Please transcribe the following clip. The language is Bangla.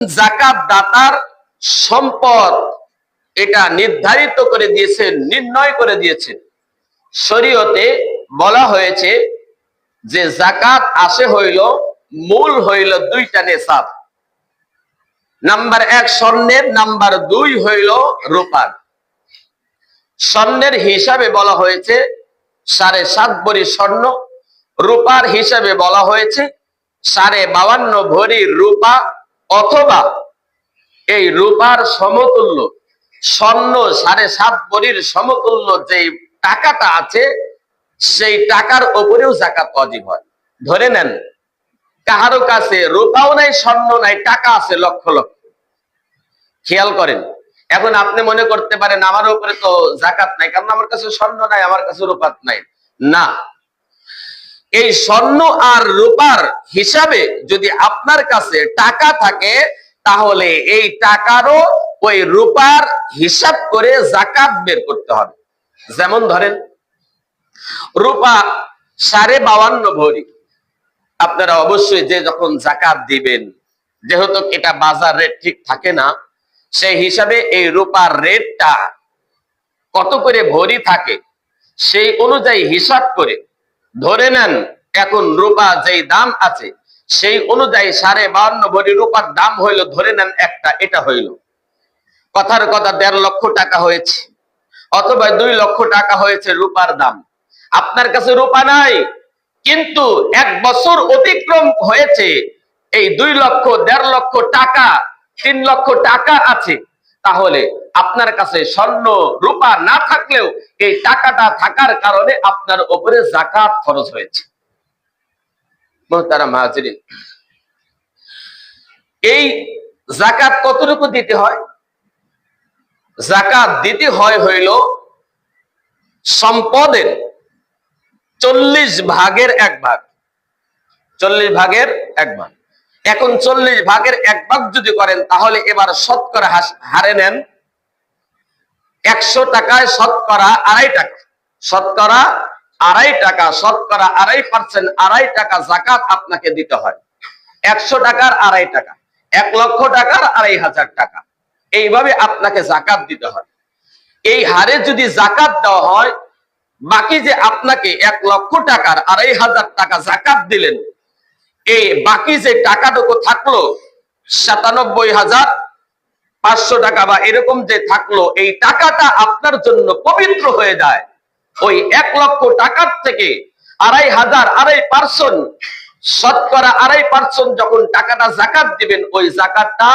জাকাত দাতার সম্পদ এটা নির্ধারিত করে দিয়েছেন, নির্ণয় করে দিয়েছেন। শরীয়তে বলা হয়েছে যে জাকাত আসে হইল, মূল হইল দুইটা নেশাব। নাম্বার 1 স্বর্ণের, নাম্বার 2 হইল রূপার। স্বর্ণের হিসাবে বলা হয়েছে 7.5 ভরি স্বর্ণ, রূপার হিসাবে বলা হয়েছে 52.5 ভরি রূপা, অথবা এই রূপার সমতুল্য স্বর্ণ 7.5 ভরির সমতুল্য যে টাকাটা আছে সেই টাকার উপরেও যাকাত ওয়াজিব হয়। ধরে নেন কাহারো কাছে রূপাও নাই, স্বর্ণ নাই, টাকা আছে লক্ষ লক্ষ। খেয়াল করেন, এখন আপনি মনে করতে পারেন আমার উপরে তো যাকাত নাই, কারণ আমার কাছে স্বর্ণ নাই, আমার কাছে রূপাত নাই। না, এই স্বর্ণ আর রূপার হিসাবে যদি আপনার কাছে টাকা থাকে তাহলে এই টাকারও ওই রূপার হিসাব করে যাকাত বের করতে হবে। যেমন ধরেন রূপা 52.5 ভরি, আপনারা অবশ্যই যে যখন যাকাত দিবেন, যেহেতু এটা বাজার রেট ঠিক থাকে না, সেই হিসাবে এই রূপার রেটটা কত করে ভরি থাকে সেই অনুযায়ী হিসাব করে ধরে নেন এখন রূপা যেই দাম আছে সেই অনুযায়ী 52.5 ভরি রূপার দাম হইল, ধরে নেন একটা, এটা হইল কথার কথা 1.5 লক্ষ টাকা হয়েছে, অথবা 2 লক্ষ টাকা হয়েছে রূপার দাম। আপনার কাছে রূপা নাই, কিন্তু 1 বছর অতিক্রম হয়েছে, এই 2 লক্ষ 1.5 লক্ষ টাকা 3 লক্ষ টাকা আছে, তাহলে আপনার কাছে স্বর্ণ রূপা না থাকলেও এই টাকাটা থাকার কারণে আপনার উপরে যাকাত খরচ হয়েছে। মুহতারাম হাজিরিন, এই যাকাত কতটুকু দিতে হয়? যাকাত দিতে হয় হইল সম্পদের 40 ভাগের 1 ভাগ। 40 ভাগের 1 ভাগ। এখন 40 ভাগের 1 ভাগ যদি করেন তাহলে এবার শতকরা হারে নেন। 100 টাকায় শতকরা 2.5 টাকা, শতকরা 2.5 টাকা, শতকরা 2.5%, 2.5 টাকা যাকাত আপনাকে দিতে হয়। 100 টাকার 2.5 টাকা, 1 লক্ষ টাকার 2.5 টাকা, এইভাবে আপনাকে যাকাত দিতে হয়। এই হারে যদি যাকাত দেওয়া হয়, বাকি যে আপনাকে 1 লক্ষ টাকার 2.5 টাকা যাকাত দিলেন, এই বাকি যে টাকাটুকু থাকলো 97,500 টাকা বা এরকম যে থাকলো, এই টাকাটা আপনার জন্য পবিত্র হয়ে যায়। ওই 1 লক্ষ টাকার থেকে 2.5 2.5%, শতকরা 2.5% যখন টাকাটা যাকাত দিবেন, ওই যাকাতটা